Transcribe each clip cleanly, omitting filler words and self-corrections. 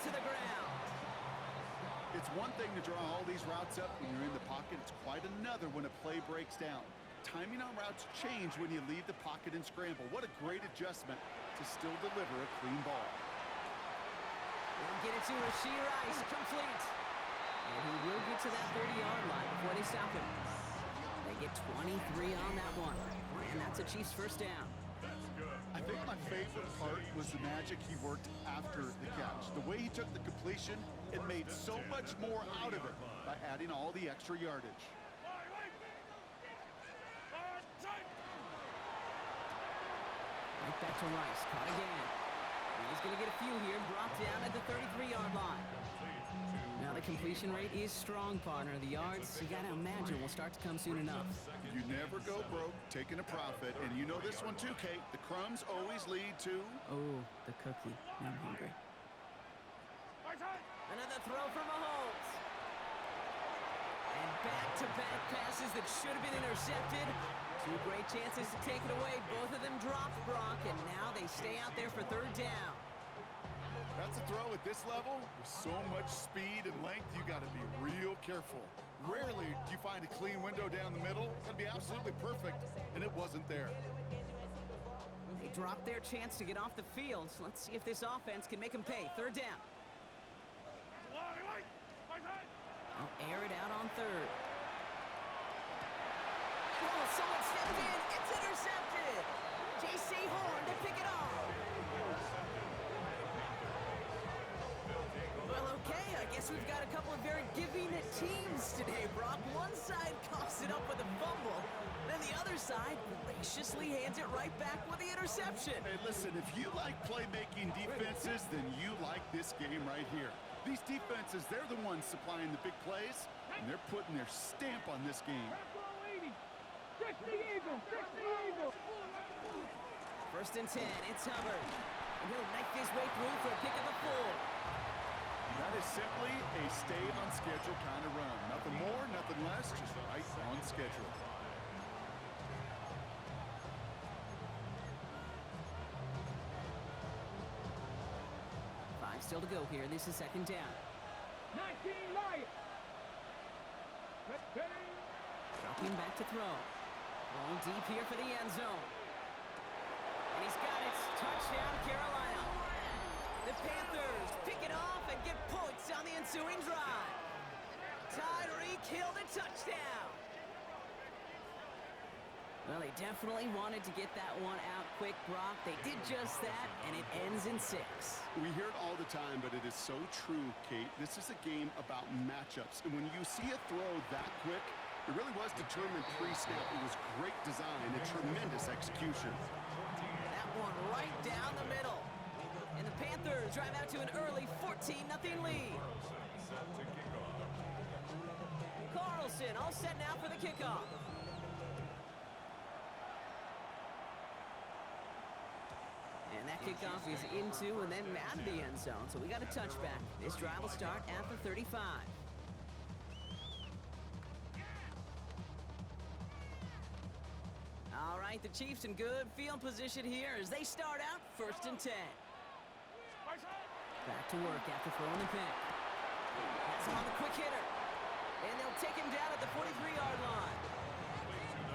to the ground. It's one thing to draw all these routes up when you're in the pocket. It's quite another when a play breaks down. Timing on routes change when you leave the pocket and scramble. What a great adjustment to still deliver a clean ball. They'll get it to Rashee Rice, complete. And he will get to that 30-yard line before they stop him. They get 23 on that one. And that's a Chiefs first down. I think my favorite part was the magic he worked after the catch. The way he took the completion and made so much more out of it by adding all the extra yardage. Right back to Rice, caught again. He's going to get a few here, brought down at the 33-yard line. Now the completion rate is strong, partner. The yards, you got to imagine, will start to come soon enough. You never go broke taking a profit, and you know this one too, Kate. The crumbs always lead to... Oh, the cookie. Now I'm hungry. Another throw from Mahomes. And back-to-back passes that should have been intercepted. Two great chances to take it away. Both of them dropped, Brock, and now they stay out there for third down. That's a throw at this level. With so much speed and length, you got to be real careful. Rarely do you find a clean window down the middle. It's going to be absolutely perfect, and it wasn't there. They dropped their chance to get off the field. So let's see if this offense can make them pay. Third down. They'll air it out on third. Oh, someone stepped in. It's intercepted. J.C. Horn to pick it off. Well, okay, I guess we've got a couple of very giving teams today, Brock. One side coughs it up with a fumble, then the other side graciously hands it right back with the interception. Hey, listen, if you like playmaking defenses, then you like this game right here. These defenses, they're the ones supplying the big plays, and they're putting their stamp on this game. First and 10, it's Hubbard. And he'll knife his way through for a pick of the 4. That is simply a stay-on-schedule kind of run. Nothing more, nothing less, just right on schedule. Five still to go here. This is second down. 19 Lions. Dropping back to throw. Going deep here for the end zone. And he's got it. Touchdown, Carolina. The Panthers pick it off and get points on the ensuing drive. Tyreek Hill the touchdown. Well, they definitely wanted to get that one out quick, Brock. They did just that, and it ends in 6. We hear it all the time, but it is so true, Kate. This is a game about matchups. And when you see a throw that quick, it really was determined pre-snap. It was great design and tremendous execution. That one right down the middle. And the Panthers drive out to an early 14-0 lead. Carlson all set now for the kickoff. And that kickoff is into and then out of the end zone. So we got a touchback. This drive will start at the 35. All right, the Chiefs in good field position here as they start out first and 10. Back to work after throwing the pick. That's on the quick hitter. And they'll take him down at the 43-yard line.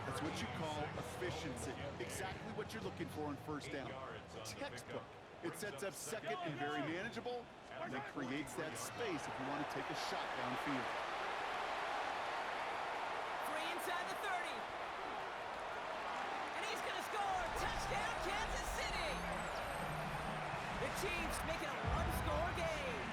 That's what you call efficiency. Exactly what you're looking for in first down. Textbook. It sets up second and very manageable, and it creates that space if you want to take a shot downfield. Free inside the 30. And he's going to score. Touchdown, Kansas City. The Chiefs make it a one-score game.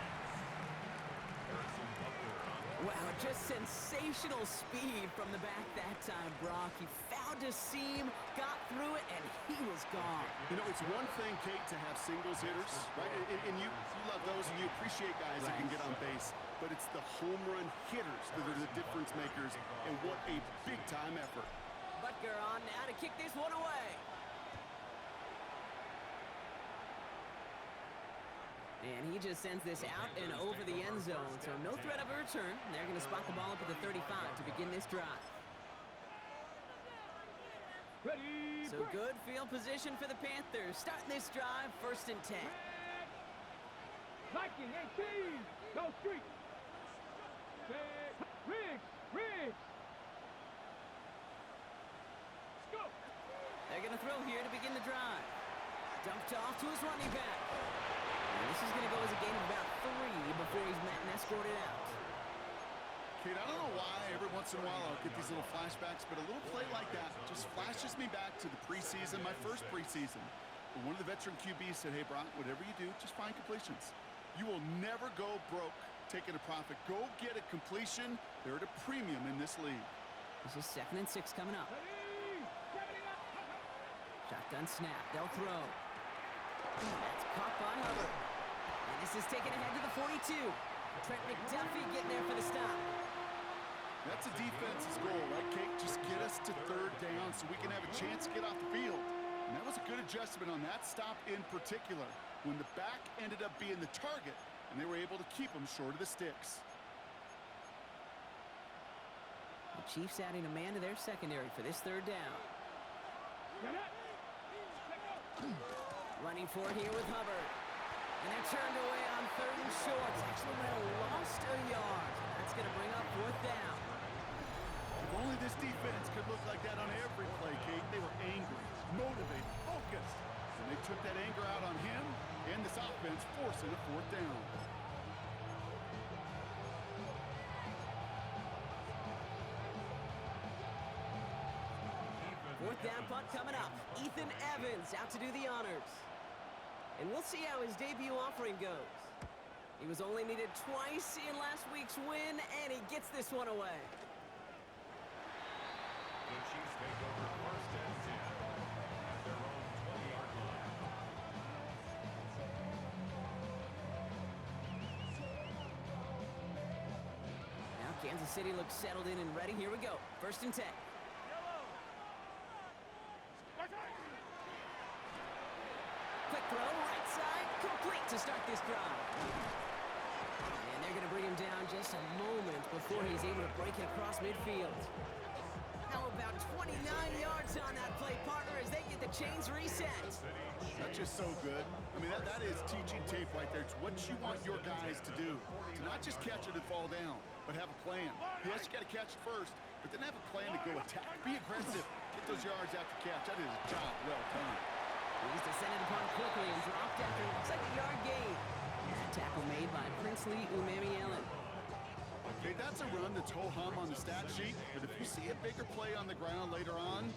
Wow, just sensational speed from the back that time, Brock. He found a seam, got through it, and he was gone. You know, it's one thing, Kate, to have singles hitters, right? And you love those, and you appreciate guys that can get on base. But it's the home run hitters that are the difference makers, and what a big-time effort. Butker on now to kick this one away. And he just sends this out and over the end zone, so no threat of a return. They're going to spot the ball up at the 35 to begin this drive. Ready. So good field position for the Panthers. Starting this drive, first and 10. Viking 18. Go street. Riggs. Riggs. Go. They're going to throw here to begin the drive. Dumped off to his running back. And this is going to go as a gain of about 3 before he's met and escorted out. Kate, I don't know why every once in a while I'll get these little flashbacks, but a little play like that just flashes me back to the preseason, my first preseason. When one of the veteran QBs said, hey, Brock, whatever you do, just find completions. You will never go broke taking a profit. Go get a completion. They're at a premium in this league. This is 2nd and 6 coming up. Shotgun snap. They'll throw. That's caught by Hubbard. And this is taken ahead to the 42. Trent McDuffie getting there for the stop. That's a defense's goal, right, Kate? Just get us to 3rd down so we can have a chance to get off the field. And that was a good adjustment on that stop in particular, when the back ended up being the target, and they were able to keep him short of the sticks. The Chiefs adding a man to their secondary for this 3rd down. Running for it here with Hubbard. And they're turned away on 3rd and short. Actually might have lost a yard. That's going to bring up 4th down. If only this defense could look like that on every play, Kate. They were angry, motivated, focused. And they took that anger out on him and this offense, forcing a 4th down. Fourth down punt coming up. Ethan Evans out to do the honors. And we'll see how his debut offering goes. He was only needed twice in last week's win, and he gets this one away. The Chiefs take over 1st and 10 at their own 20-yard line. Now Kansas City looks settled in and ready. Here we go. 1st and 10. Quick throw, right side, complete to start this drive. And they're going to bring him down just a moment before he's able to break it across midfield. How about 29 yards on that play, partner, as they get the chains reset. That's just so good. I mean, that is teaching tape right there. It's what you want your guys to do. To not just catch it and fall down, but have a plan. Yes, you got to catch it first, but then have a plan to go attack. Be aggressive. Get those yards after catch. That is a job well done. He's descended upon quickly and dropped after a 2nd-yard gain. A tackle made by Princely Umamielen. Okay, that's a run that's ho-hum on the stat sheet, but if you see a bigger play on the ground later on,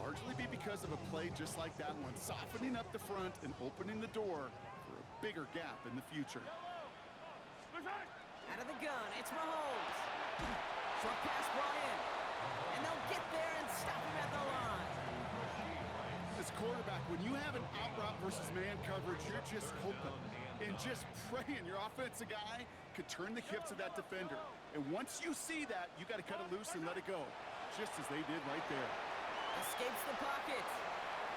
largely be because of a play just like that one, softening up the front and opening the door for a bigger gap in the future. Out of the gun, it's Mahomes. Short pass brought in. And they'll get there and stop him at the line. As quarterback, when you have an out route versus man coverage, you're just hoping and just praying your offensive guy could turn the hips of that defender. And once you see that, you got to cut it loose and let it go, just as they did right there. Escapes the pocket.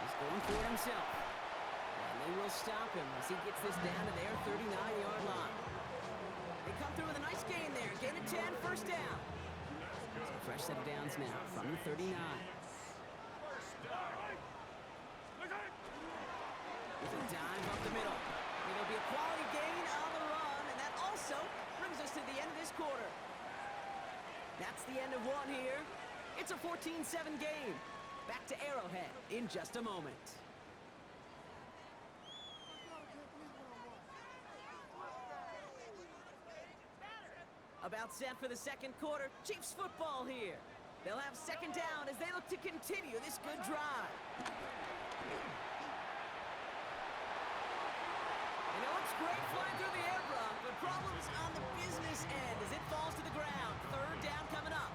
He's going for it himself. And they will stop him as he gets this down to their 39-yard line. They come through with a nice gain there. Gain of 10, 1st down. So a fresh set of downs now from the 39. With a dive up the middle. It'll be a quality gain on the run, and that also brings us to the end of this quarter. That's the end of one here. It's a 14-7 game. Back to Arrowhead in just a moment. About set for the 2nd quarter. Chiefs football here. They'll have 2nd down as they look to continue this good drive. And it looks great flying through the air, Brock, but problems on the business end as it falls to the ground. 3rd down coming up.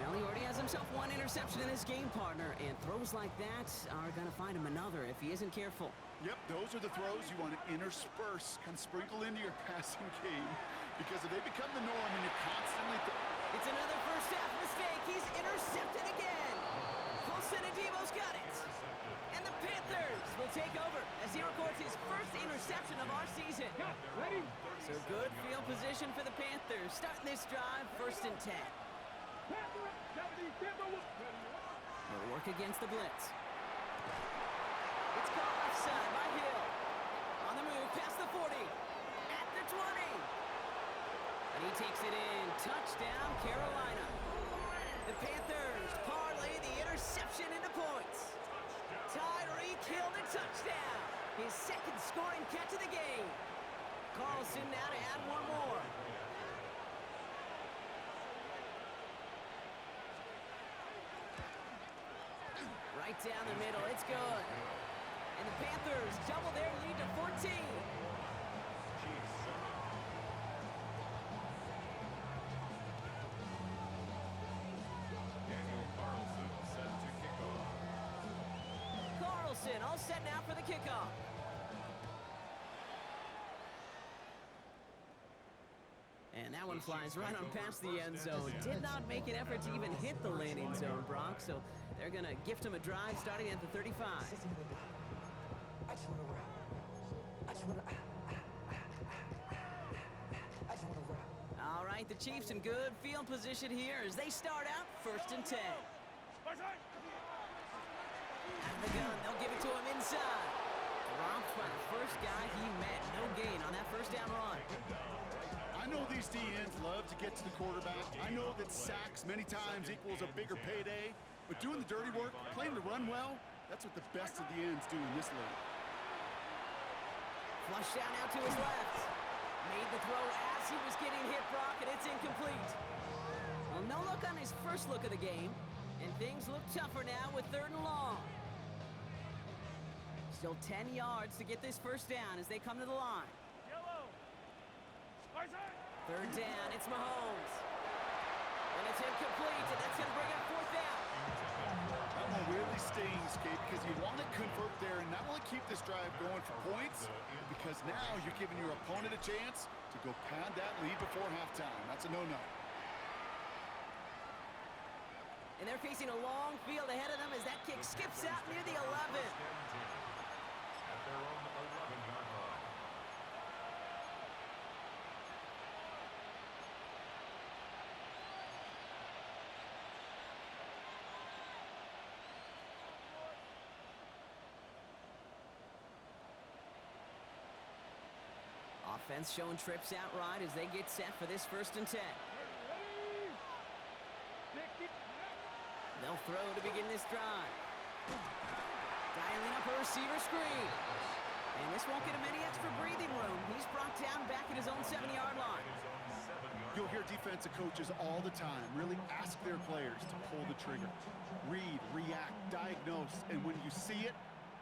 Well, he already has himself one interception in this game, partner, and throws like that are going to find him another if he isn't careful. Yep, those are the throws you want to intersperse, kind of sprinkle into your passing game, because if they become the norm and you're constantly... It's another 1st half mistake. He's intercepted again. Colson Adebo's got it. And the Panthers will take over as he records his 1st interception of our season. Ready? So good field position for the Panthers. Starting this drive, 1st and 10. They'll work against the blitz. It's called offside by Hill. On the move, past the 40. takes it in. Touchdown, Carolina. The Panthers parlay the interception into points. Tyreek Hill the touchdown. His second scoring catch of the game. Carlson now to add one more. Right down the middle, it's good. And the Panthers double their lead to 14. Daniel Carlson set to kick off. Carlson all set now for the kickoff. And that one flies right on past the end zone. Did not make an effort to even hit the landing zone, Brock. So they're going to gift him a drive starting at the 35. All right, the Chiefs in good field position here as they start out 1st and 10. Out of the gun, they'll give it to him inside. Dropped by the first guy he met. No gain on that first down run. I know these DNs love to get to the quarterback. I know that sacks many times equals a bigger payday, but doing the dirty work, playing the run well, that's what the best of the ends do in this league. Flush down out to his left. Made the throw as he was getting hit, Brock, and it's incomplete. Well, no look on his first look of the game, and things look tougher now with 3rd and long. Still 10 yards to get this first down as they come to the line. 3rd down, it's Mahomes. And it's incomplete, and that's going to bring up 4th down. That one really stings, Kate, because you want to convert there and not only keep this drive going for points, because now you're giving your opponent a chance to go pound that lead before halftime. That's a no-no. And they're facing a long field ahead of them as that kick skips out near the 11. At their own 11-yard line. Offense showing trips out right as they get set for this 1st and 10. They'll throw to begin this drive. Dialing up a receiver screen. And this won't get him any extra breathing room. He's brought down back at his own 7-yard line. You'll hear defensive coaches all the time really ask their players to pull the trigger. Read, react, diagnose, and when you see it,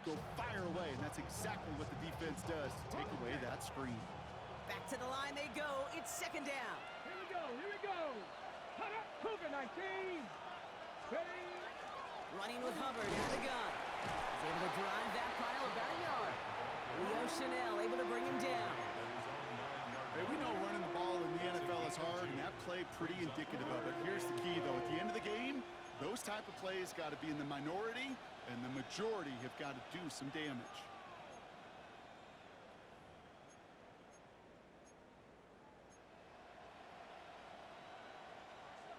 go fire away. And that's exactly what the defense does to take away that screen. Back to the line they go. It's 2nd down. Here we go. Hot up, Cougar 19. Ready? Running with Hubbard out of the gun. He's able to drive that pile about a yard. Leo Chanel able to bring him down. Hey, we know running the ball in the NFL is hard, and that play pretty indicative of it. Here's the key, though. At the end of the game, those type of plays got to be in the minority, and the majority have got to do some damage.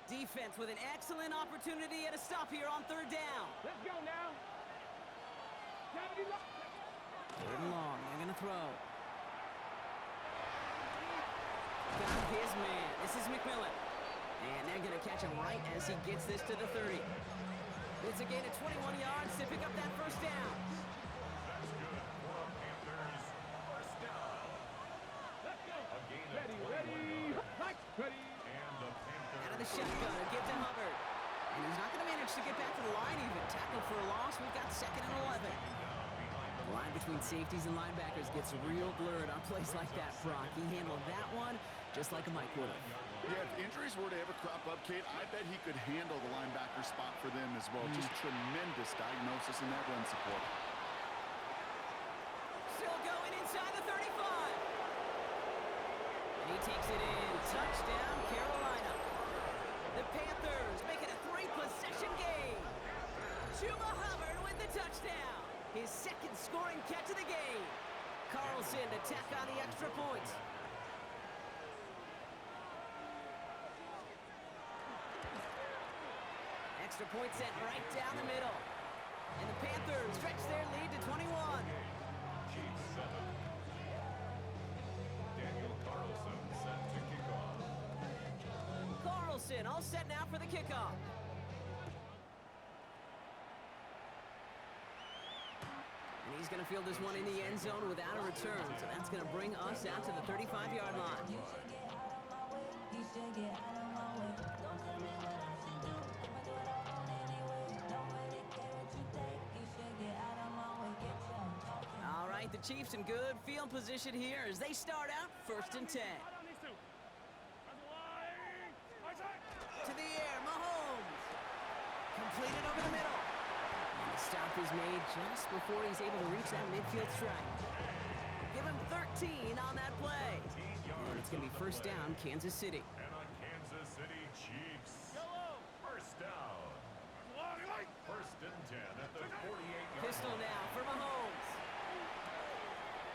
Defense with an excellent opportunity at a stop here on 3rd down. Let's go now. 3rd and long. They're going to throw. Got his man. This is McMillan. And they're going to catch him right as he gets this to the 30. It's a gain of 21 yards to pick up that 1st down. That's good for a Panthers first down. Let's go. A gain of Ready. 21 yards. Right. Ready. And the Panthers. Out of the shotgun, a give to Hubbard. And he's not going to manage to get back to the line even. Tackled for a loss. We've got 2nd and 11. The line between safeties and linebackers gets real blurred on plays like that, Brock. He handled that one just like a Mike would have. Yeah, if injuries were to ever crop up, Kate, I bet he could handle the linebacker spot for them as well. Just tremendous diagnosis in that run support. Still going inside the 35. And he takes it in. Touchdown, Carolina. The Panthers make it a 3-possession game. Chuba Hubbard with the touchdown. His 2nd scoring catch of the game. Carlson to tack on the extra point. Extra point set right down the middle. And the Panthers stretch their lead to 21. Chiefs 7. Daniel Carlson set to kick off. Jefferson all set now for the kickoff. And he's going to field this one in the end zone without a return. So that's going to bring us out to the 35-yard line. All right, the Chiefs in good field position here as they start out 1st and 10. To the air, Mahomes. Completed over the middle. And the stop is made just before he's able to reach that midfield strike. Give him 13 on that play. And it's going to be 1st down, Kansas City. And on Kansas City Chiefs. 1st down. 1st and 10 at the 48-yard Pistol now for Mahomes.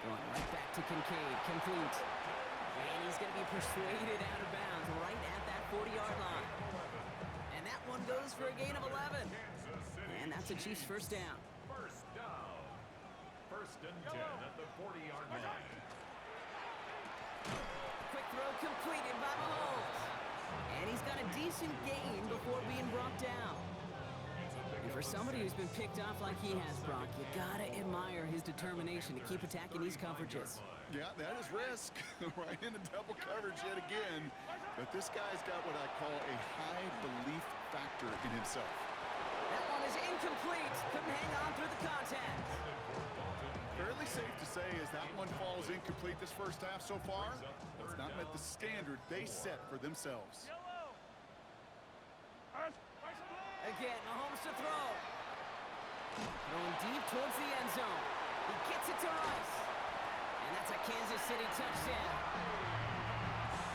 Going right back to Kincaid, complete. And he's going to be persuaded out of bounds right at that 40-yard line. And that one goes for a gain of 11. And that's a Chiefs 1st down. 1st down. 1st and 10 at the 40-yard line. Quick throw completed by Mahomes. And he's got a decent gain before being brought down. And for somebody who's been picked off like he has, Brock, you gotta admire his determination to keep attacking these coverages. Yeah, that is risk. Right into double coverage yet again. But this guy's got what I call a high belief factor in himself. That one is incomplete. Couldn't hang on through the contact. Fairly safe to say as that one falls incomplete this 1st half so far, it's not met the standard they set for themselves. Again, Mahomes to throw. Throwing deep towards the end zone. He gets it to Rice. And that's a Kansas City touchdown.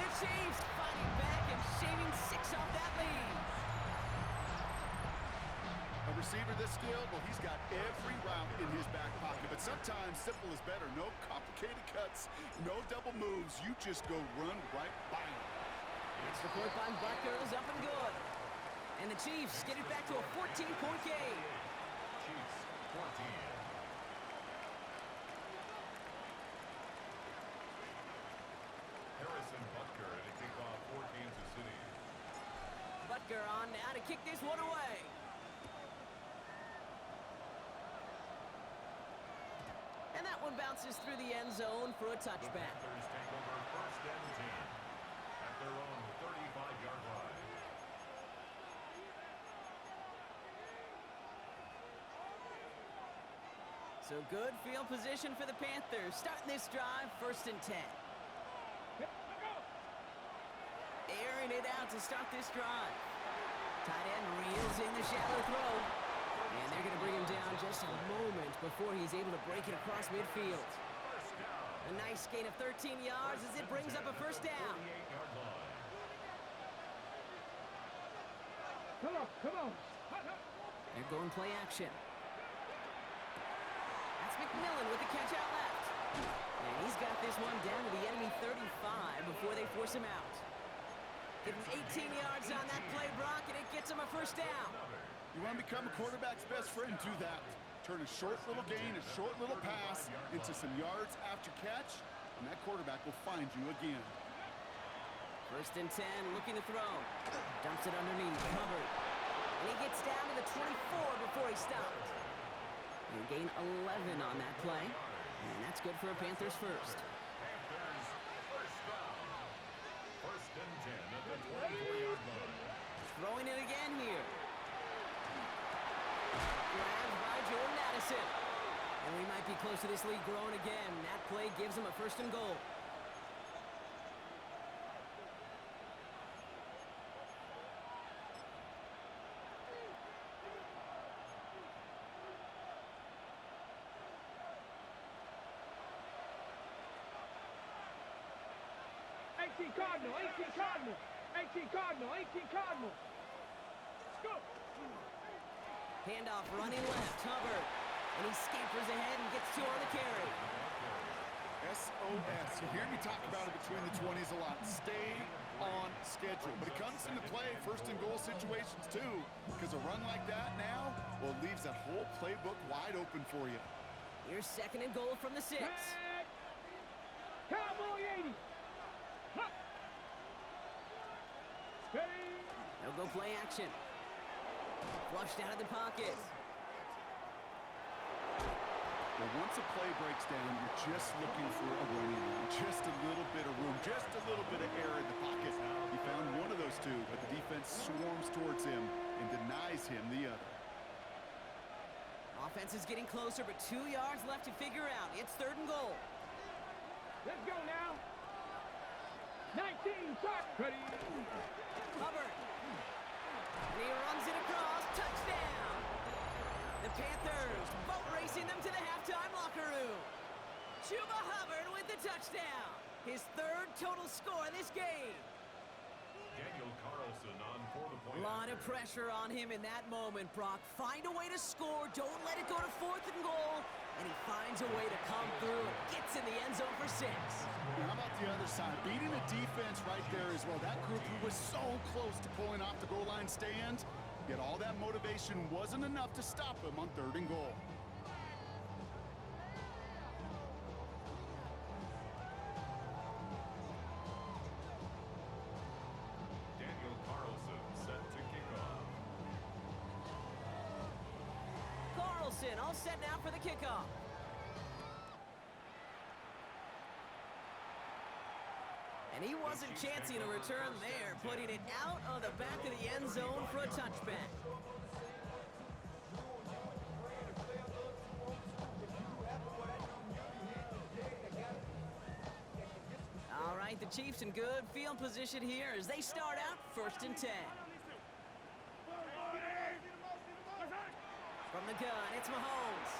The Chiefs fighting back and shaving 6 off that lead. A receiver this skilled, well, he's got every route in his back pocket. But sometimes simple is better. No complicated cuts, no double moves. You just go run right by him. Extra point by Butker is up and good. And the Chiefs get it back to a 14-point game. Chiefs 14. Harrison Butker at a kickoff for Kansas City. Butker on now to kick this one away. And that one bounces through the end zone for a The touchback. Panthers take over 1st and 10 at their own 35-yard line. So good field position for the Panthers. Starting this drive, 1st and 10. Airing it out to start this drive. Tight end reels in the shallow throw. And they're going to bring him down just a moment before he's able to break it across midfield. A nice gain of 13 yards as it brings up a 1st down. 48-yard line. Come on. They're going play action. That's McMillan with the catch out left. And he's got this one down to the enemy 35 before they force him out. Give him 18 yards on that play, Brock, and it gets him a 1st down. You want to become a quarterback's best friend, do that. Turn a short little gain, a short little pass into some yards after catch, and that quarterback will find you again. 1st and 10, looking to throw. Dumps it underneath, covered. And he gets down to the 24 before he stopped. And gain 11 on that play. And that's good for a Panthers 1st. Panthers 1st down. 1st and 10 at the 24-yard line. Throwing it again here. Grabbed by Jordan Addison. And we might be close to this lead growing again. That play gives him a 1st and goal. Cardinal. Let's go. Handoff running left, Hubbard. And he scampers ahead and gets 2 on the carry. SOS. You hear me talk about it between the 20s a lot. Stay on schedule. But it comes into play 1st and goal situations too. Because a run like that now, well, it leaves that whole playbook wide open for you. Here's 2nd and goal from the 6. Cowboy 80. Huh. Stay They'll go play action. Flushed out of the pocket. Well, once a play breaks down, you're just looking for a running room. Just a little bit of room, just a little bit of air in the pocket. He found one of those two, but the defense swarms towards him and denies him the other. Offense is getting closer, but 2 yards left to figure out. It's 3rd and goal. Let's go now. 19, start. Ready. Hubbard. And he runs it across. Touchdown. The Panthers boat racing them to the halftime locker room. Chuba Hubbard with the touchdown. His 3rd total score in this game. Daniel Carlson on for the point. A lot of pressure on him in that moment, Brock. Find a way to score. Don't let it go to 4th and goal. And he finds a way to come through and gets in the end zone for 6. Now, how about the other side? Beating the defense right there as well. That group who was so close to pulling off the goal line stand, yet all that motivation wasn't enough to stop him on 3rd and goal. Daniel Carlson set to kick off. Carlson all set now for the kickoff. And he wasn't chancing a return there, putting it out of the back of the end zone for a touchback. All right, the Chiefs in good field position here as they start out 1st and 10. From the gun, it's Mahomes.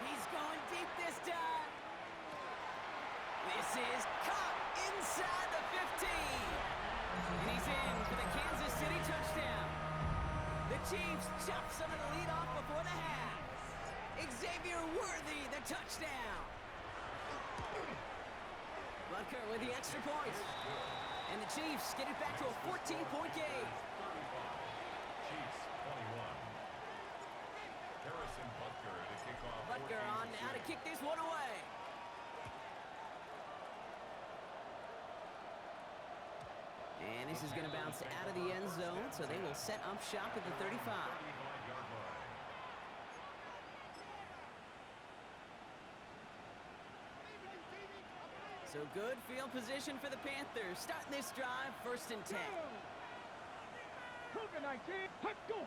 He's going deep this time. This is caught inside the 15. And he's in for the Kansas City touchdown. The Chiefs jump some of the lead off before the half. Xavier Worthy, the touchdown. Butker with the extra point. And the Chiefs get it back to a 14-point game. Chiefs 21. Harrison Butker to kick off. Butker on now to kick this one away. And this is going to bounce out of the end zone, so they will set up shop at the 35. So good field position for the Panthers. Starting this drive, 1st and 10. Cougar 19, let's go.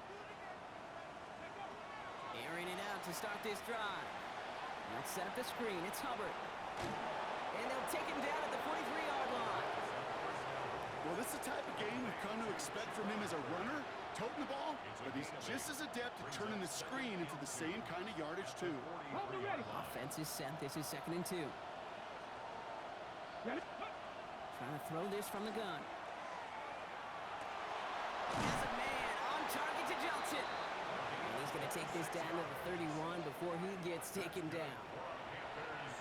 Airing it out to start this drive. Let's set up the screen. It's Hubbard. And they'll take him down at the 43-yard line. Well, this is the type of game we've come to expect from him as a runner, toting the ball, but he's just as adept at turning the screen into the same kind of yardage, too. Offense is set. This is 2nd and 2. Ready. Trying to throw this from the gun. Has a man on target to Johnson. And he's going to take this down to the 31 before he gets taken down.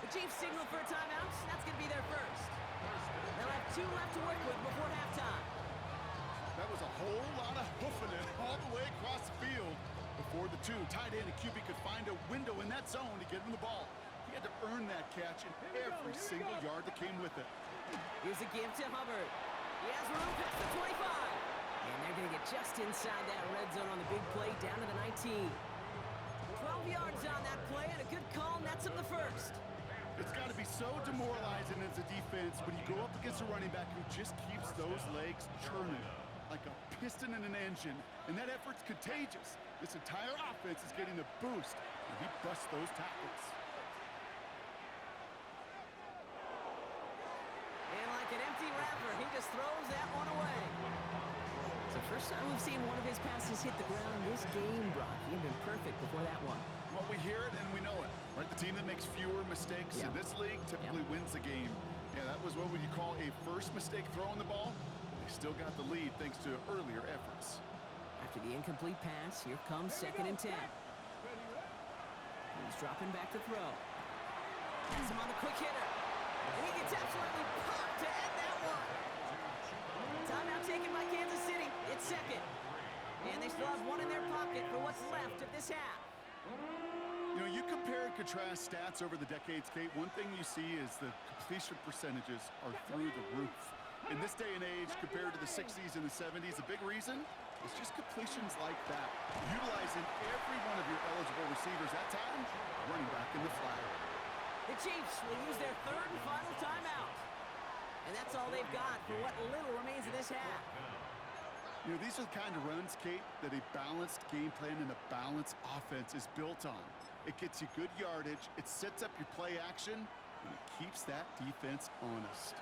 The Chiefs signal for a timeout. That's going to be their first. They'll have 2 left to work with before halftime. That was a whole lot of hoofing it all the way across the field before the 2 tight end and QB could find a window in that zone to get him the ball. He had to earn that catch in every single yard that came with it. Here's a give to Hubbard. He has room past the 25. And they're going to get just inside that red zone on the big play down to the 19. 12 yards on that play and a good call nets him the first. It's got to be so demoralizing as a defense when you go up against a running back who just keeps those legs churning like a piston in an engine. And that effort's contagious. This entire offense is getting a boost, and he busts those tackles. And like an empty wrapper, he just throws that one away. It's the first time we've seen one of his passes hit the ground this game, Brock. He had been perfect before that one. Well, we hear it and we know it. Right? The team that makes fewer mistakes in this league typically wins the game. Yeah, that was what would you call a first mistake throwing the ball. They still got the lead thanks to earlier efforts. After the incomplete pass, here comes 2nd and 10. He's dropping back to throw. Has him on the quick hitter. And he gets absolutely popped to end that one. Timeout taken by Kansas City. It's 2nd. And they still have one in their pocket for what's left of this half. You know, you compare and contrast stats over the decades, Kate. One thing you see is the completion percentages are through the roof. In this day and age, compared to the 60s and the 70s, a big reason, It's just completions like that, utilizing every one of your eligible receivers. That time, running back in the flat. The Chiefs will use their third and final timeout. And that's all they've got for what little remains of this half. You know, these are the kind of runs, Kate, that a balanced game plan and a balanced offense is built on. It gets you good yardage, it sets up your play action, and it keeps that defense honest.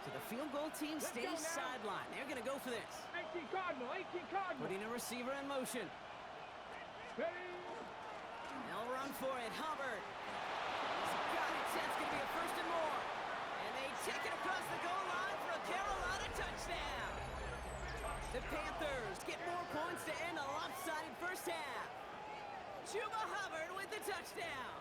So the field goal team stays sidelined. They're going to go for this. 18 Cardinal, 18 Cardinal. Putting a receiver in motion. Ready? They'll run for it. Hubbard. He's got it. That's going to be a first and more. And they take it across the goal line for a Carolina touchdown. The Panthers get more points to end a lopsided first half. Chuba Hubbard with the touchdown.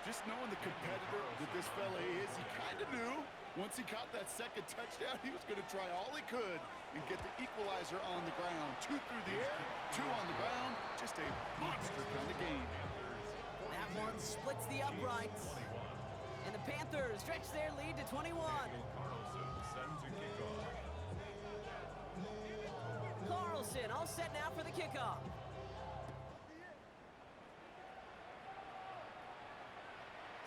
Just knowing the competitor that this fella is, he kind of knew once he caught that second touchdown, he was going to try all he could and get the equalizer on the ground. 2 through the air, 2 on the ground. Just a monster kind of game. That one splits the uprights. And the Panthers stretch their lead to 21. Carlson all set now for the kickoff.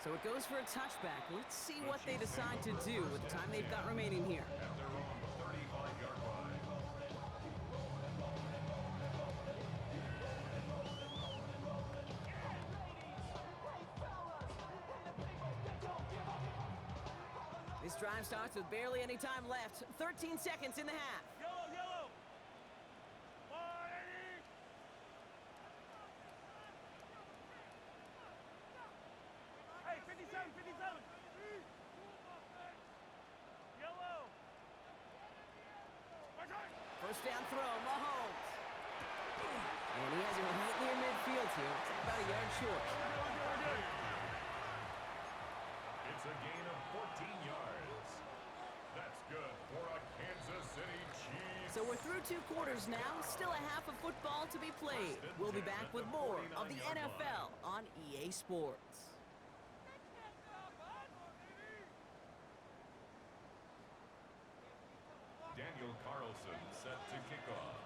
So it goes for a touchback. Let's see what they decide to do with the time they've got remaining here. This drive starts with barely any time left. 13 seconds in the half. Yellow. Hey, 57. Yellow. First down throw, Mahomes. And he has it right near midfield here. It's about a yard short. It's a gain of 14 yards. That's good for a Kansas City Chiefs. So we're through 2 quarters now. Still a half of football to be played. We'll be back with more of the NFL on EA Sports. Daniel Carlson set to kick off.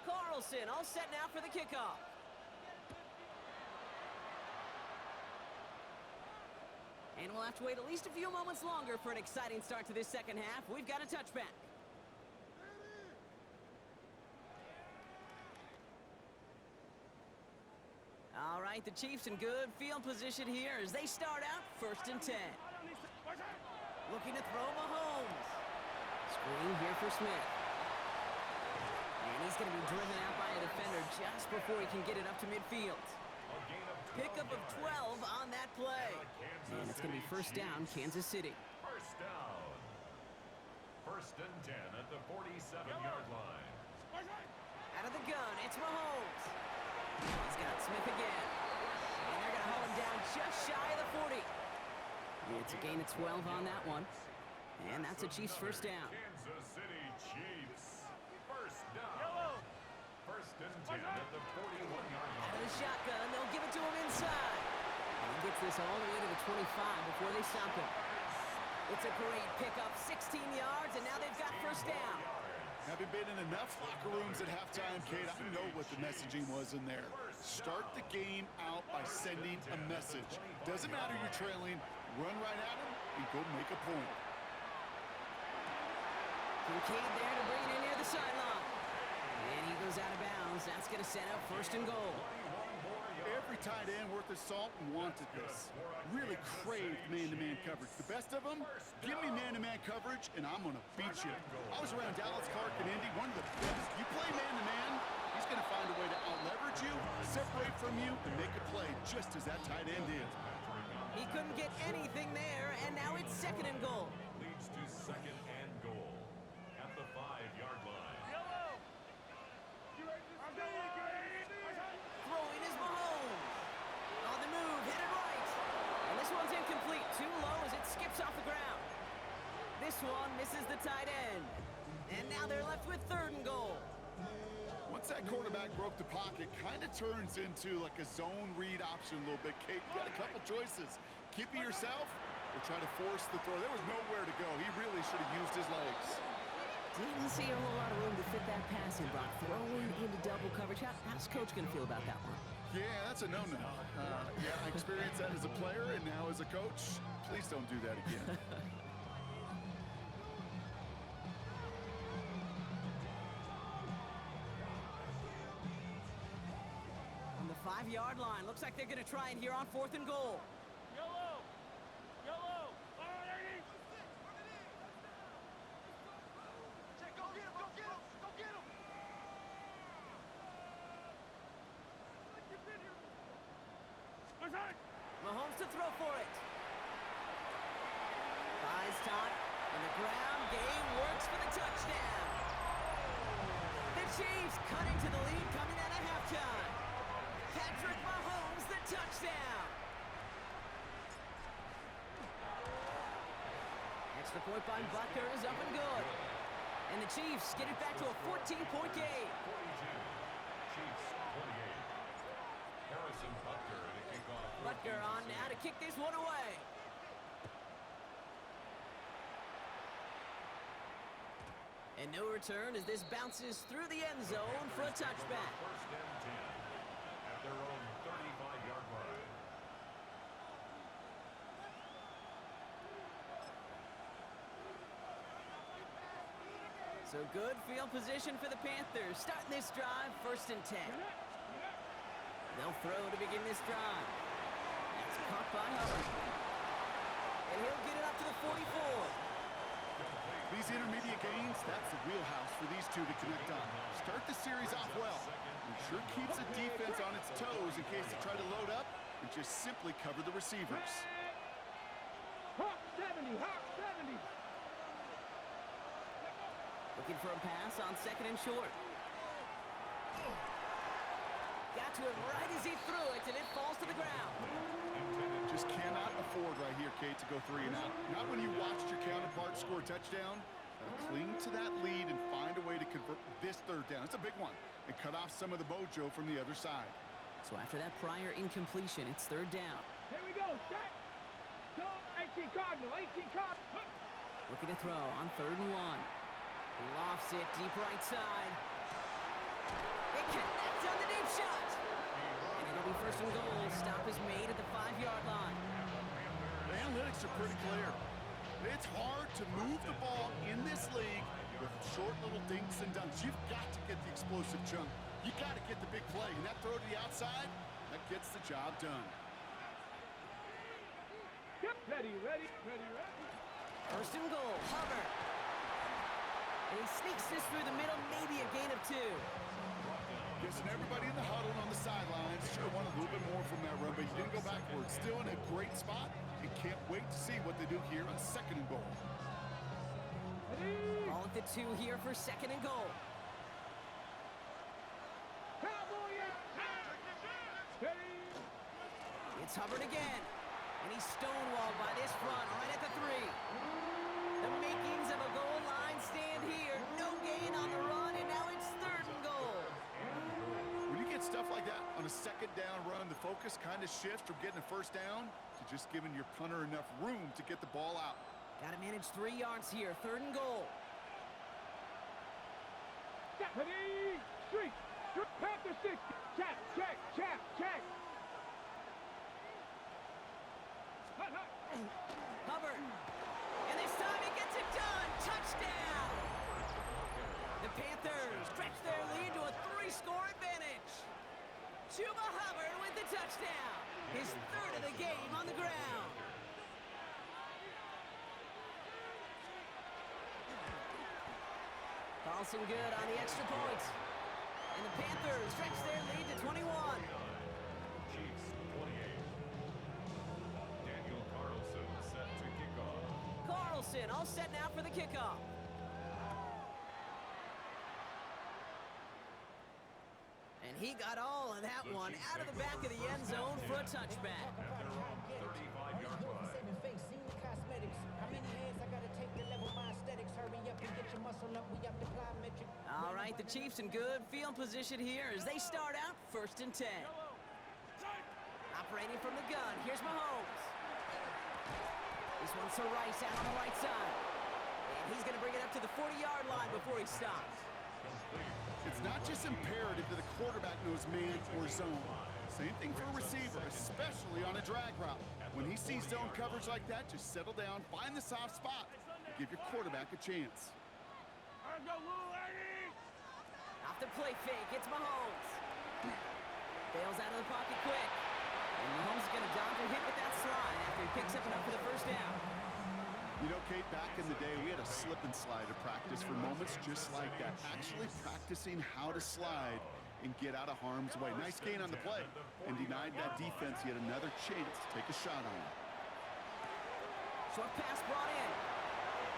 Carlson all set now for the kickoff. And we'll have to wait at least a few moments longer for an exciting start to this second half. We've got a touchback. All right, the Chiefs in good field position here as they start out 1st and 10. Looking to throw Mahomes. Screen here for Smith. And he's going to be driven out by a defender just before he can get it up to midfield. Pickup of 12 on that play. And it's going to be first down, Kansas City. First down. 1st and 10 at the 47-yard line. Out of the gun, it's Mahomes. He's got Smith again. And they're going to haul him down just shy of the 40. It's a gain of 12 on that one. And that's a Chiefs first down. Kansas City Chiefs. First down. 1st and 10 at the 41-yard line. Out of the shotgun, they'll give it to him inside. And he gets this all the way to the 25 before they stop him. It's a great pickup, 16 yards, and now they've got first down. Having been in enough locker rooms at halftime, Kate, I know what the messaging was in there. Start the game out by sending a message. Doesn't matter you're trailing, run right at him and go make a point. Kincaid there to bring it in near the sideline. And he goes out of bounds. That's going to set up 1st and goal. Every tight end worth his salt wanted this. Really craved man-to-man coverage. The best of them, give me man-to-man coverage, and I'm going to beat you. I was around Dallas, Clark, and Indy, one of the best. You play man-to-man, he's going to find a way to out-leverage you, separate from you, and make a play just as that tight end did. He couldn't get anything there, and now it's 2nd and goal. Leads to 2nd and goal at the 5-yard line. Throwing is Mahomes. On the move, headed right. And this one's incomplete. Too low as it skips off the ground. This one misses the tight end. And now they're left with 3rd and goal. Once that quarterback broke the pocket, kind of turns into like a zone read option a little bit. Kate, you got a couple choices. Keep it yourself or try to force the throw. There was nowhere to go. He really should have used his legs. Didn't see a whole lot of room to fit that pass in, Brock. Throwing into double coverage. How's Coach going to feel about that one? Yeah, that's a no-no. Yeah, I experienced that as a player and now as a coach. Please don't do that again. On the 5-yard line. Looks like they're going to try it here on 4th and goal. Yellow! Yellow! Go get him! Go get him! Go get him! Mahomes to throw for it. Buys time. On the ground. Game works for the touchdown. The Chiefs cut into the lead coming out of halftime. Patrick Mahomes, the touchdown. Extra point by Butker is up and good. And the Chiefs get it back to a 14-point game. 42. Chiefs 28. Harrison Butker to kick off. Butker on now to kick this one away. And no return as this bounces through the end zone for a touchback. First and 10 at their own 35-yard line. So good field position for the Panthers. Starting this drive, 1st and 10. They'll throw to begin this drive. That's caught by Hubbard. And he'll get it up to the 44. These intermediate gains, that's the wheelhouse for these two to connect on. Start the series off well. It sure keeps the defense on its toes in case they try to load up and just simply cover the receivers. Hawk 70! Hawk 70! Looking for a pass on 2nd and short. Got to it right as he threw it, and it falls to the ground. Just cannot afford right here, Kate, to go 3 and out. Not when you watched your counterpart score a touchdown. Cling to that lead and find a way to convert this 3rd down. It's a big one. And cut off some of the mojo from the other side. So after that prior incompletion, it's 3rd down. Here we go, set! Go, 18 Cardinal, 18 Cardinal! Looking to throw on 3rd and 1. Lofts it deep right side. It connects on the deep shot. And it'll be 1st and goal. Stop is made at the 5-yard line. The analytics are pretty clear. It's hard to move the ball in this league with short little dinks and dunks. You've got to get the explosive chunk. You got to get the big play. And that throw to the outside, that gets the job done. Yep, ready, ready, ready, ready. 1st and goal. Hubbard. And he sneaks this through the middle, maybe a gain of 2. Guessing everybody in the huddle and on the sidelines should have wanted a little bit more from that run, but he didn't go backwards. Still in a great spot, and can't wait to see what they do here on 2nd and goal. Ready? Ball at the 2 here for 2nd and goal. Cowboy attack! Ready? It's Hubbard again. And he's stonewalled by this front right at the 3. The makings of a goal line stand here. No gain on the run, and now it's 3rd and goal. When you get stuff like that on a 2nd down run, the focus kind of shifts from getting a 1st down to just giving your punter enough room to get the ball out. Got to manage 3 yards here. 3rd and goal. Ready? Street! Panther 6! Check, check, check, check! Hubbard. And this time he gets it done. Touchdown. The Panthers stretch their lead to a 3-score advantage. Chuba Hubbard with the touchdown. His 3rd of the game on the ground. Carlson good on the extra point. And the Panthers stretch their lead to 21. Chiefs 28. Daniel Carlson set to kick off. Carlson all set now for the kickoff. And he got all of that one out of the back of the end zone for a touchback. At their own 35-yard line. All right, the Chiefs in good field position here as they start out 1st and 10. Operating from the gun, here's Mahomes. This one's to Rice out on the right side. And He's going to bring it up to the 40-yard line before he stops. It's not just imperative that the quarterback knows man or zone. Same thing for a receiver, especially on a drag route. When he sees zone coverage like that, just settle down, find the soft spot, and give your quarterback a chance. Off the play fake, it's Mahomes. Bails out of the pocket quick. And Mahomes is going to dodge a hit with that slide after he picks up enough for the first down. You know, Kate, back in the day, we had a slip and slide to practice for moments just like that. Actually practicing how to slide and get out of harm's way. Nice gain on the play and denied that defense yet another chance to take a shot on him. Short pass brought in.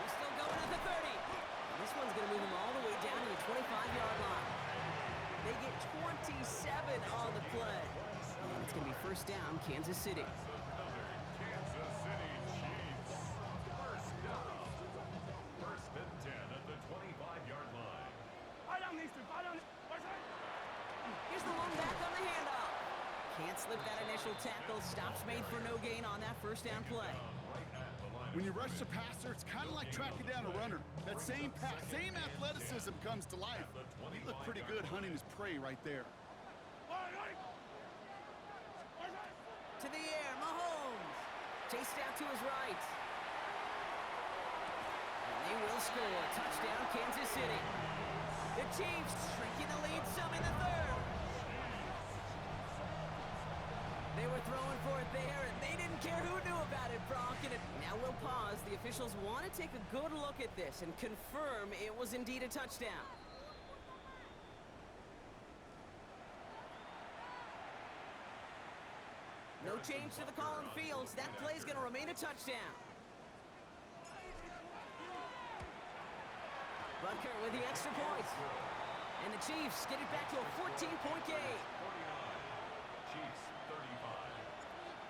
He's still going at the 30. And this one's going to move him all the way down to the 25-yard line. They get 27 on the play. And it's going to be first down, Kansas City. Here's the one back on the handoff. Can't slip that initial tackle. Stops made for no gain on that first down play. When you rush the passer, it's kind of like tracking down a runner. That same pass, same athleticism comes to life. He looked pretty good hunting his prey right there. To the air, Mahomes. Chased out to his right. And they will score. Touchdown, Kansas City. The Chiefs shrinking the lead some in the third. They were throwing for it there, and they didn't care who knew about it, Brock. And now we'll pause. The officials want to take a good look at this and confirm it was indeed a touchdown. No change to the call on the field. That play's going to remain a touchdown. Butker with the extra point. And the Chiefs get it back to a 14-point game. Chiefs 35.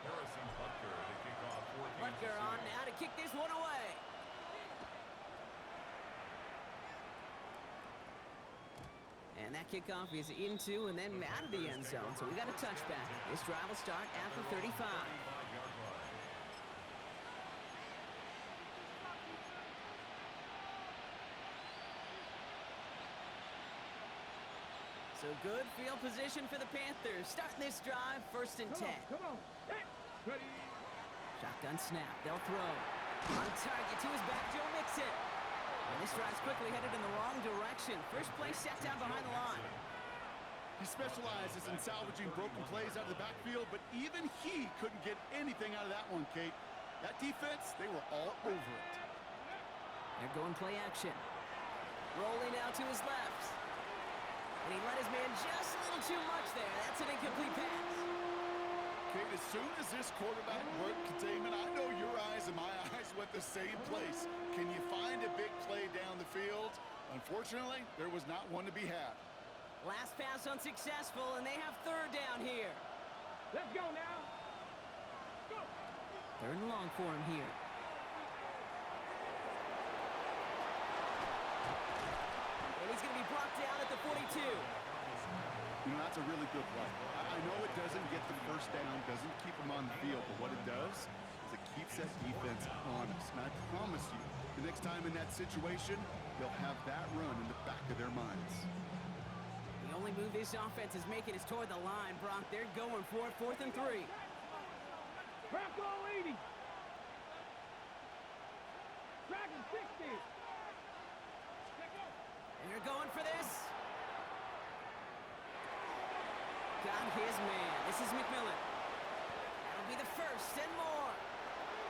Harrison Butker to kick off 14. Butker on now to kick this one away. And that kickoff is into and then out of the end zone. So we got a touchback. This drive will start at the 35. So good field position for the Panthers. Starting this drive, first and 10. Come on. Hey, ready. Shotgun snap. They'll throw. On target to his back, Joe Mixon. And this drive's quickly headed in the wrong direction. First play set down behind the line. He specializes in salvaging broken plays out of the backfield, but even he couldn't get anything out of that one, Kate. That defense, they were all over it. They're going play action. Rolling out to his left. And he let his man just a little too much there. That's an incomplete pass. Kate, as soon as this quarterback worked containment, I know your eyes and my eyes went the same place. Can you find a big play down the field? Unfortunately, there was not one to be had. Last pass unsuccessful, and they have third down here. Let's go now. Go. Third and long for him here. And he's going to be brought down at the 42. You know, that's a really good play. I know it doesn't get the first down, doesn't keep them on the field, but what it does is it keeps that defense honest. And I promise you, the next time in that situation, they'll have that run in the back of their minds. The only move this offense is making is toward the line, Brock. They're going for it, 4th and 3. Bronco 80. Dragon 60. And they're going for this. Got his man. This is McMillan. That'll be the first and more.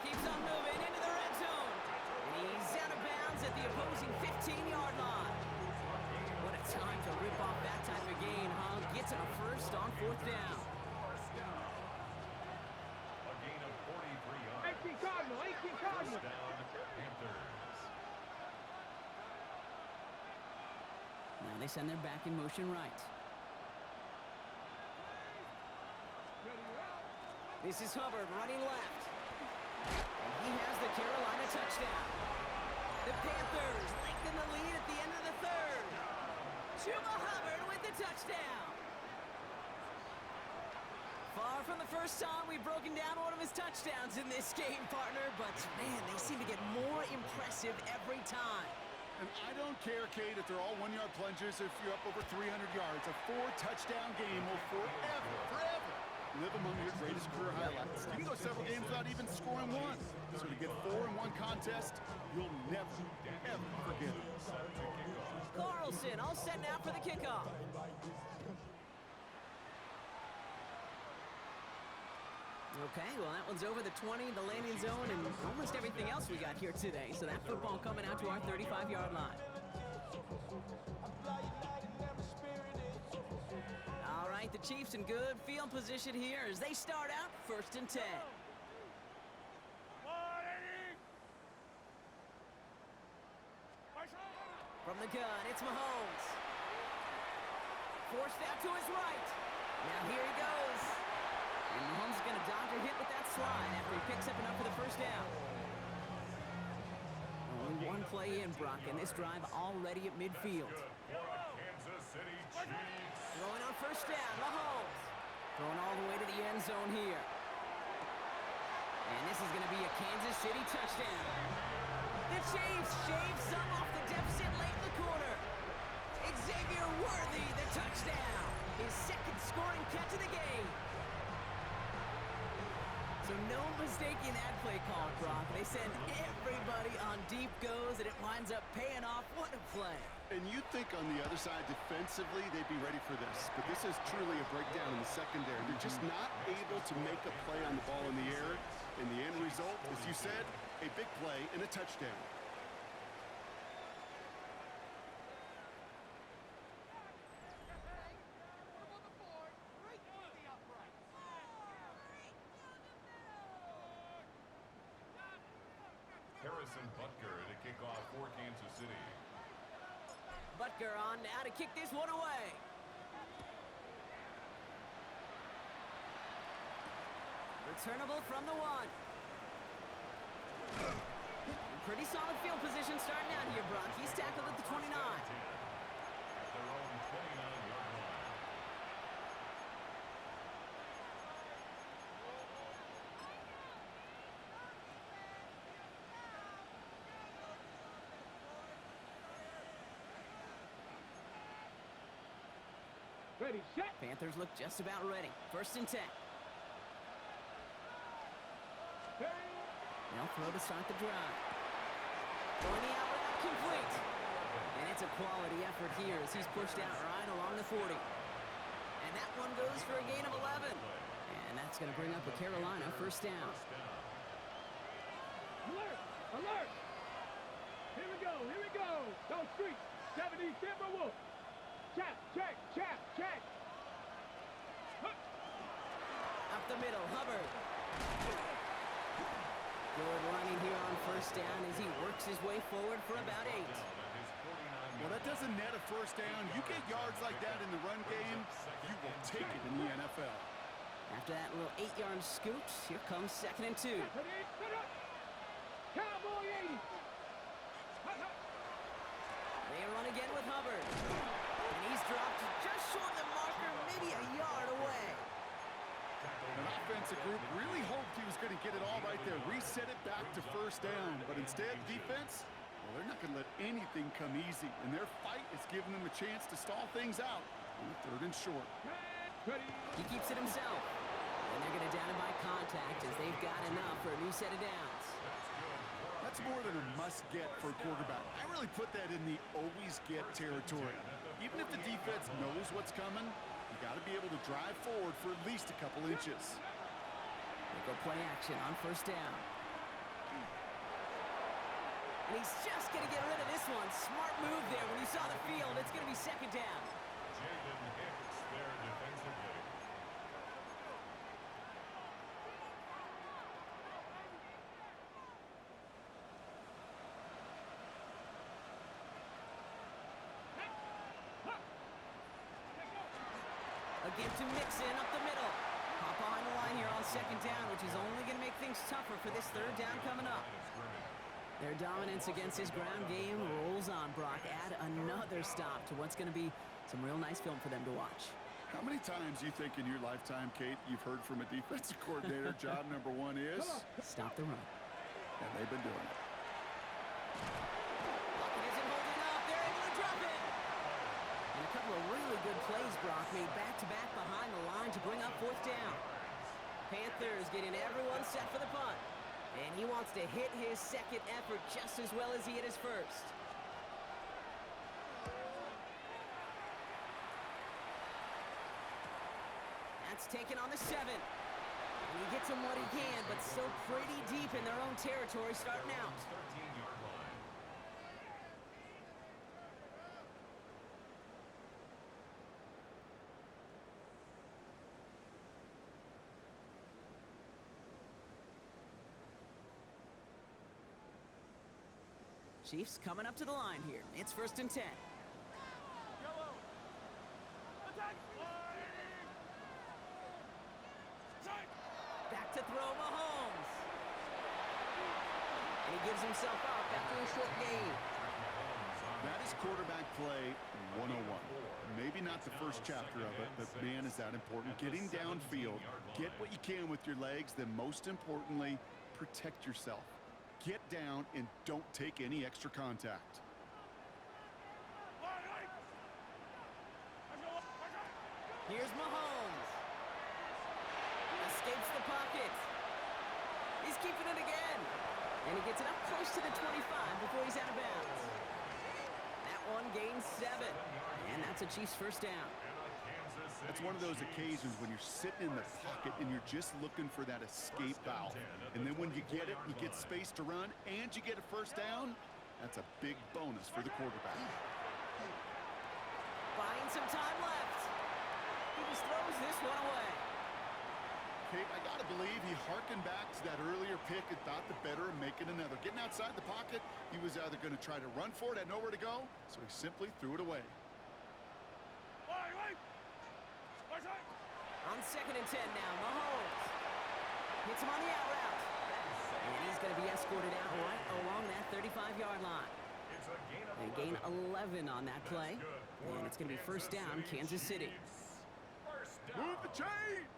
Keeps on moving into the red zone. And he's out of bounds at the opposing 15-yard line. What a time to rip off that type of gain, huh? Gets him a first on 4th down. A gain of 43 yards. 18 Cardinal. 18 Cardinal. First down, Panthers. Now they send their back in motion right. This is Hubbard running left. And he has the Carolina touchdown. The Panthers lengthen the lead at the end of the third. Chuba Hubbard with the touchdown. Far from the first time we've broken down one of his touchdowns in this game, partner, but man, they seem to get more impressive every time. And I don't care, Kate, if they're all one-yard plungers, if you're up over 300 yards. A 4-touchdown game will forever live among your greatest career highlights. You can go several games without even scoring one. So to get 4 in one contest, you'll never, ever forget it. Carlson all set now for the kickoff. Okay, well, that one's over the 20, the landing zone, and almost everything else we got here today. So that football coming out to our 35-yard line. All right, the Chiefs in good field position here as they start out 1st and 10. From the gun, it's Mahomes. Forced out to his right. Now here he goes. And Mahomes is going to dodge a hit with that slide after he picks up enough for the first down. Only one play in, Brock, and this drive already at midfield. Kansas City Chiefs. Throwing on first down, Mahomes. Throwing all the way to the end zone here. And this is going to be a Kansas City touchdown. The Chiefs shave some off the deficit late in the quarter. Xavier Worthy, the touchdown. His second scoring catch of the game. So no mistaking that play call, Brock. They send everybody on deep goes, and it winds up paying off. What a play. And you'd think on the other side, defensively, they'd be ready for this. But this is truly a breakdown in the secondary. They're just not able to make a play on the ball in the air. And the end result, as you said, a big play and a touchdown. Harrison Butker to kick off for Kansas City. Butker on now to kick this one away. Returnable from the 1. Pretty solid field position starting out here, Brock. He's tackled at the 29. At their own 29-yard line. Ready, set. Panthers look just about ready. 1st and 10. They'll throw to start the drive. Going the out route complete. And it's a quality effort here as he's pushed out right along the 40. And that one goes for a gain of 11. And that's going to bring up a Carolina 1st down. Alert! Alert! Here we go, here we go! Those streets, 70 Timberwolves! Check, check, check, check! Up the middle, Hubbard. Good running here on 1st down as he works his way forward for about 8. Well, that doesn't net a 1st down. You get yards like that in the run game, you will take it in the NFL. After that little 8-yard scoot, here comes 2nd and 2. Cowboy 80! They run again with Hubbard. And he's dropped just short of the marker, maybe a yard away. An offensive group really hoped he was going to get it all right there, reset it back to 1st down. But instead, defense, well, they're not going to let anything come easy. And their fight is giving them a chance to stall things out on 3rd and short. He keeps it himself. And they're going to down him by contact as they've got enough for a new set of downs. That's more than a must-get for a quarterback. I really put that in the always-get territory. Even if the defense knows what's coming, you got to be able to drive forward for at least a couple inches. They go play action on 1st down. And he's just going to get rid of this one. Smart move there when he saw the field. It's going to be 2nd down. Jalen Hicks there defensively. Again to Mixon up the middle. Pop behind the line here on 2nd down, which is only going to make things tougher for this 3rd down coming up. Their dominance against his ground game rolls on, Brock. Add another stop to what's going to be some real nice film for them to watch. How many times you think in your lifetime, Kate, you've heard from a defensive coordinator, job number one is? Stop the run. And they've been doing it. Pocket isn't holding up. They're able to drop it. And a couple of really good plays, Brock, made back-to-back behind the line to bring up fourth down. Panthers getting everyone set for the punt. And he wants to hit his second effort just as well as he hit his first. That's taken on the 7. And he gets him what he can, but still pretty deep in their own territory starting out. 13-yard line. Chiefs coming up to the line here. It's 1st and 10. Yellow. Attack. Back to throw Mahomes. And he gives himself up after a short gain. That is quarterback play 101. Maybe not the first chapter of it, but man, is that important. Getting downfield, get what you can with your legs, then most importantly, protect yourself. Get down and don't take any extra contact. Here's Mahomes. Escapes the pocket. He's keeping it again. And he gets it up close to the 25 before he's out of bounds. That one gains 7. And that's a Chiefs first down. That's one of those occasions when you're sitting in the pocket and you're just looking for that escape valve. And then when you get it, you get space to run, and you get a first down. That's a big bonus for the quarterback. Buying some time left. He just throws this one away. Kate, I gotta believe he harkened back to that earlier pick and thought the better of making another. Getting outside the pocket, he was either going to try to run for it, had nowhere to go, so he simply threw it away. On 2nd and 10 now, Mahomes hits him on the out route. And he's going to be escorted out right along that 35-yard line. They gain 11 on that play. And it's going to be first down, Kansas City. Move the chains!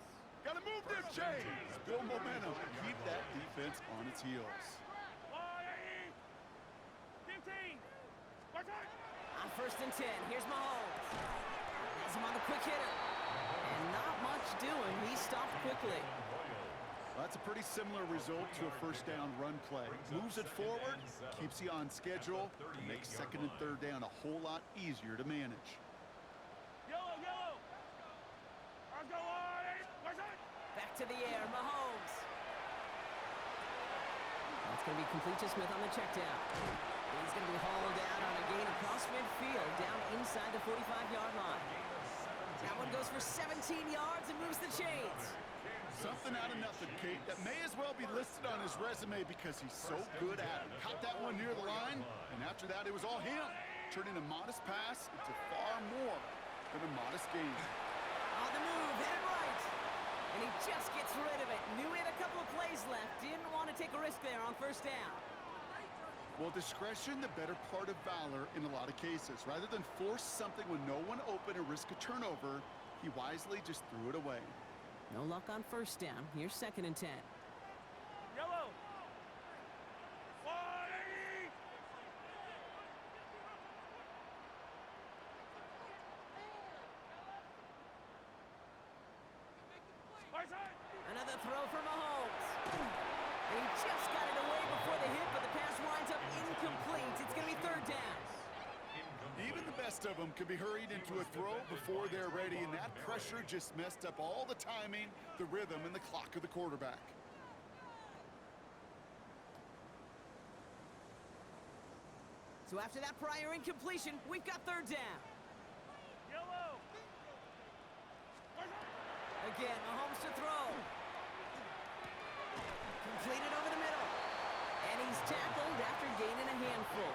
Gotta move them chains! Build momentum. Keep that defense on its heels. On 1st and 10, here's Mahomes. Has him on the quick hitter. And not much doing. He stopped quickly. Well, that's a pretty similar result to a first down run play. Moves it forward, keeps you on schedule, makes 2nd and 3rd down a whole lot easier to manage. Back to the air, Mahomes. That's going to be complete to Smith on the check down. He's going to be hauled down on a gain across midfield, down inside the 45-yard line. That one goes for 17 yards and moves the chains. Something out of nothing, Kate, that may as well be listed on his resume because he's so good at it. Caught that one near the line, and after that, it was all him. Turning a modest pass into far more than a modest gain. On the move, hit it right. And he just gets rid of it. Knew he had a couple of plays left. Didn't want to take a risk there on first down. Well, discretion, the better part of valor in a lot of cases. Rather than force something when no one open and risk a turnover, he wisely just threw it away. No luck on first down. Here's 2nd and 10. Yellow. Another throw for Mahomes. And he just got it away before the hit, but the pass winds up incomplete. It's going to be 3rd down. Even the best of them can be hurried into a throw before they're ready, and that pressure just messed up all the timing, the rhythm, and the clock of the quarterback. So after that prior incompletion, we've got 3rd down. Yellow. Again, Mahomes to throw. Completed over the middle. And he's tackled after gaining a handful.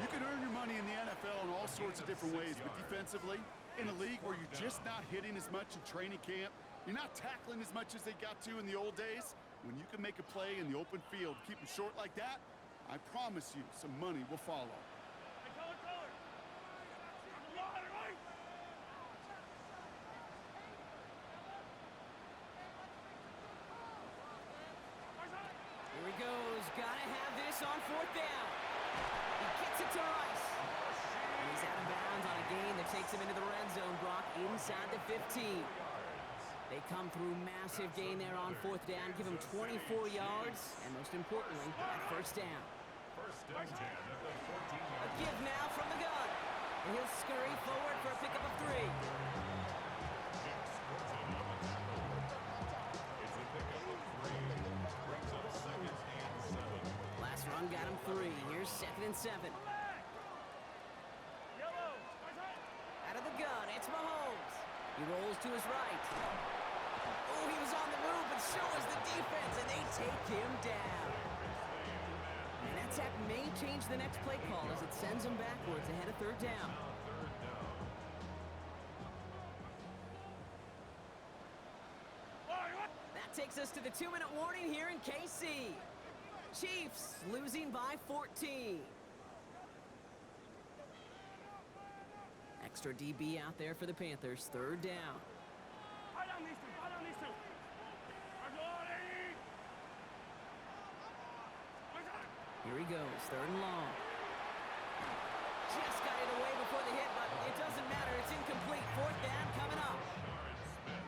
You can earn your money in the NFL in all sorts of different ways, but defensively, in a league where you're just not hitting as much in training camp, you're not tackling as much as they got to in the old days, when you can make a play in the open field, keep them short like that, I promise you some money will follow. Gotta have this on fourth down. He gets it to Rice. And he's out of bounds on a gain that takes him into the red zone, Brock, inside the 15. They come through massive gain there on fourth down, give him 24 yards, and most importantly, that first down. First and 10 at the 14-yard A give now from the gun. And he'll scurry forward for a pickup of 3. Hicks scores it on the tackle. It's a pickup of 3. Brings up second and 7. Last run got him 3. Here's second and 7. Out of the gun, it's Mahomes. He rolls to his right. Oh, he was on the move, but so is the defense, and they take him down. And that sack may change the next play call as it sends him backwards ahead of third down. That takes us to the 2-minute warning here in KC. Chiefs losing by 14. Extra DB out there for the Panthers. Third down. Here he goes, third and long. Just got it away before the hit, but it doesn't matter. It's incomplete. Fourth down coming up.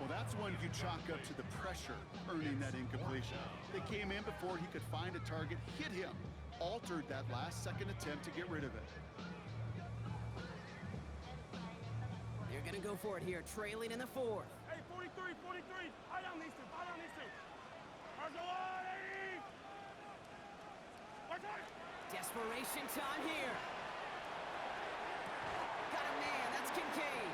Well, that's one you chalk up to the pressure earning that incompletion. They came in before he could find a target, hit him, altered that last-second attempt to get rid of it. They're going to go for it here, trailing in the fourth. Hey, 43, 43. I don't need to. Desperation time here. Got a man, that's Kincaid.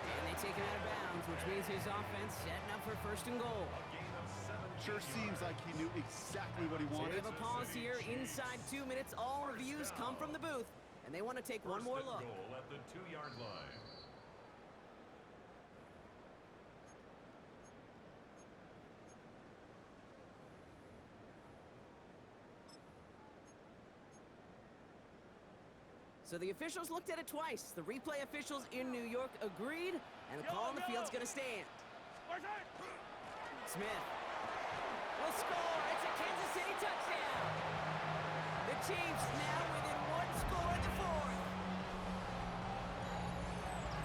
And they take him out of bounds, which means his offense setting up for first and goal. Sure seems like he knew exactly what he So we wanted. have a pause here. Inside 2 minutes, all reviews come from the booth. And they want to take one more look. Goal at the 2-yard line. So the officials looked at it twice. The replay officials in New York agreed, and the call on the field's going to stand. Smith will score. It's a Kansas City touchdown. The Chiefs now within one score in the fourth.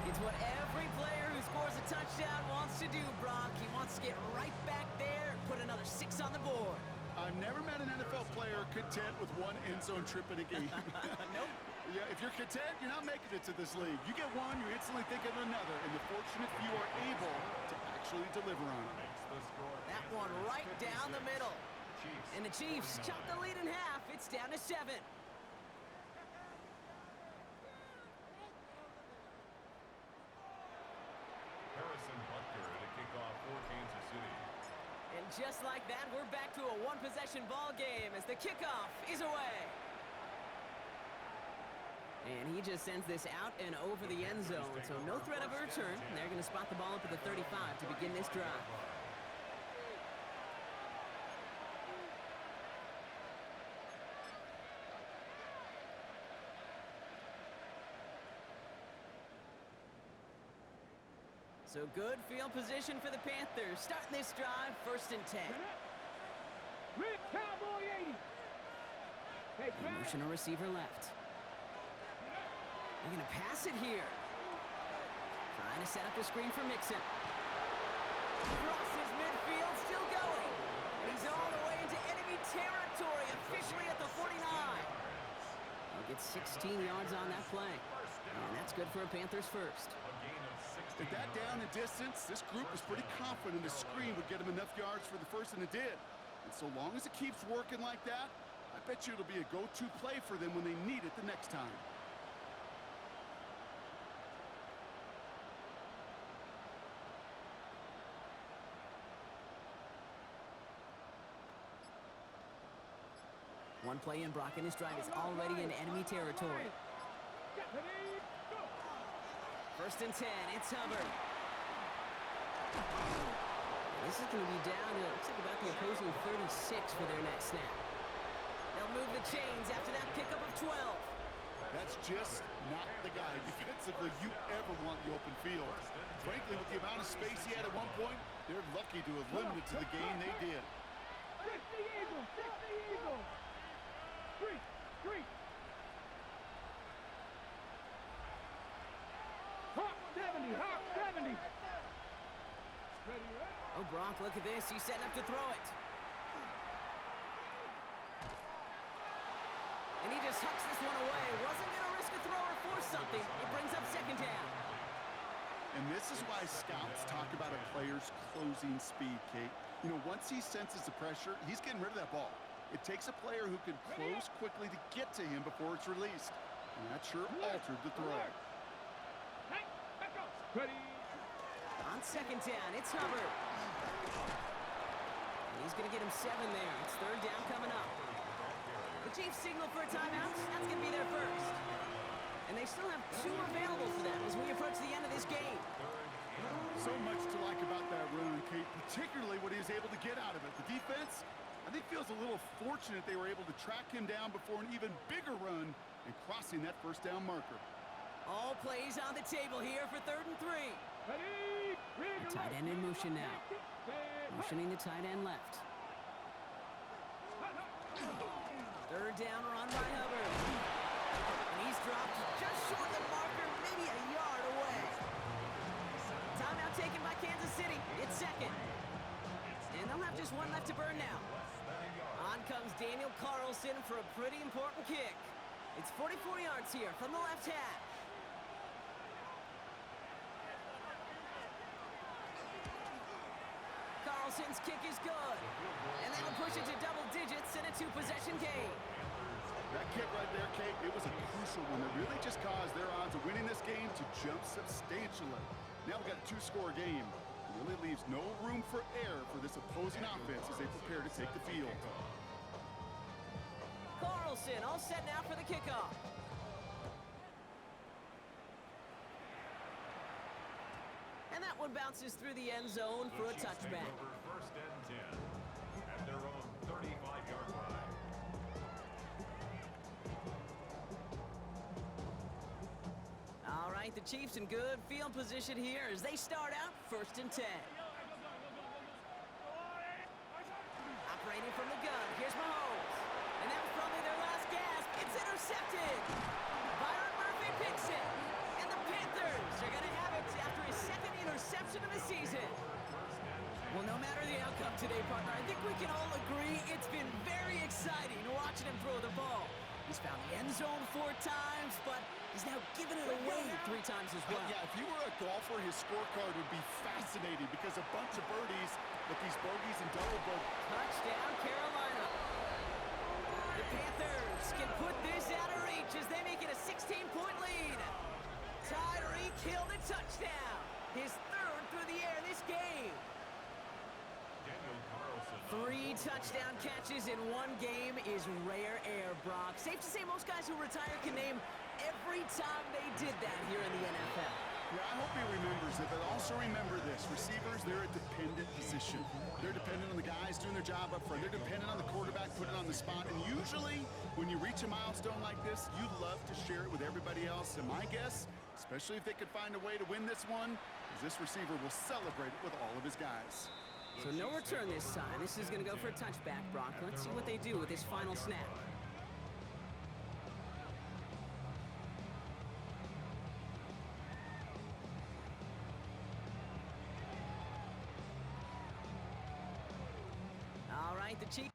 It's what every player who scores a touchdown wants to do, Brock. He wants to get right back there, put another 6 on the board. I've never met an NFL player content with one end zone trip in a game. Nope. Yeah, if you're content, you're not making it to this league. You get one, you're instantly thinking of another, and the fortunate few are able to actually deliver on it. That one right down the middle. And the Chiefs chop the lead in half. It's down to 7. Harrison Butker to kick off for Kansas City. And just like that, we're back to a one-possession ball game as the kickoff is away. And he just sends this out and over the end zone, so no threat of a return. They're going to spot the ball up at the 35 to begin this drive. So good field position for the Panthers. Starting this drive, first and 10. Red Cowboy 80. Hey, And motion a receiver left. They're going to pass it here. Trying to set up the screen for Mixon. Crosses midfield, still going. And he's all the way into enemy territory, officially at the 49. He'll get 16 yards on that play. And that's good for a Panthers first. With that down and distance, this group was pretty confident the screen would get him enough yards for the first, and it did. And so long as it keeps working like that, I bet you it'll be a go-to play for them when they need it the next time. One play in, Brock, and this drive is already in enemy territory. First and 10, it's Hubbard. This is going to be down to, looks like about the opposing 36 for their next snap. They'll move the chains after that pickup of 12. That's just not the guy defensively you ever want the open field. Frankly, with the amount of space he had at one point, they're lucky to have limited to the gain they did. 60 Eagles, 60 Eagles. Street, street. Hawk 70, Hawk 70. Ready, ready. Oh, Brock, look at this. He's setting up to throw it. And he just hucks this one away. Wasn't going to risk a throw or force something. It brings up second down. And this is why scouts talk about a player's closing speed, Kate. You know, once he senses the pressure, he's getting rid of that ball. It takes a player who can close quickly to get to him before it's released. And that sure altered the throw. Hey, back up. Ready. On second down, it's Hubbard. And he's going to get him 7 there. It's third down coming up. The Chiefs signal for a timeout. That's going to be their first. And they still have 2 available for them as we approach the end of this game. So much to like about that run, Kate, particularly what he was able to get out of it. The defense, I think, feels a little fortunate they were able to track him down before an even bigger run and crossing that first down marker. All plays on the table here for 3rd and 3. Ready. The tight end in motion now. Motioning the tight end left. 3rd down run by Hubbard. And he's dropped just short of the marker, maybe a yard away. Timeout taken by Kansas City. It's second. And they'll have just 1 left to burn now. On comes Daniel Carlson for a pretty important kick. It's 44 yards here from the left half. Carlson's kick is good. And that'll push it to double digits in a 2-possession game. That kick right there, Kate, it was a crucial one that really just caused their odds of winning this game to jump substantially. Now we've got a 2-score game. It really leaves no room for error for this opposing offense as they prepare to take the field. Carlson all set now for the kickoff. And that one bounces through the end zone for a touchback. First and 10 at their own 35-yard line. All right, the Chiefs in good field position here as they start out 1st and 10. Operating from the gun, here's Mahomes. And that was probably their last gasp. It's intercepted. Byron Murphy picks it. And the Panthers are going to have it after his 2nd interception of the season. Well, no matter the outcome today, partner, I think we can all agree it's been very exciting watching him throw the ball. He's found the end zone 4 times, but he's now given it away 3 times as well. Yeah, if you were a golfer, his scorecard would be fascinating because a bunch of birdies, but these bogeys and double bogeys. Touchdown, Carolina. The Panthers can put this out of reach as they make it a 16-point lead. Tyreek Hill the touchdown. His 3rd through the air this game. Daniel Carlson. 3 touchdown catches in 1 game is rare air, Brock. Safe to say most guys who retire can name every time they did that here in the NFL. Yeah, I hope he remembers it, but also remember this. Receivers, they're a dependent position. They're dependent on the guys doing their job up front. They're dependent on the quarterback putting it on the spot. And usually, when you reach a milestone like this, you love to share it with everybody else. And my guess, especially if they could find a way to win this one, is this receiver will celebrate it with all of his guys. So no return this time. This is going to go for a touchback, Brock. Let's see what they do with this final snap. All right, the Chiefs.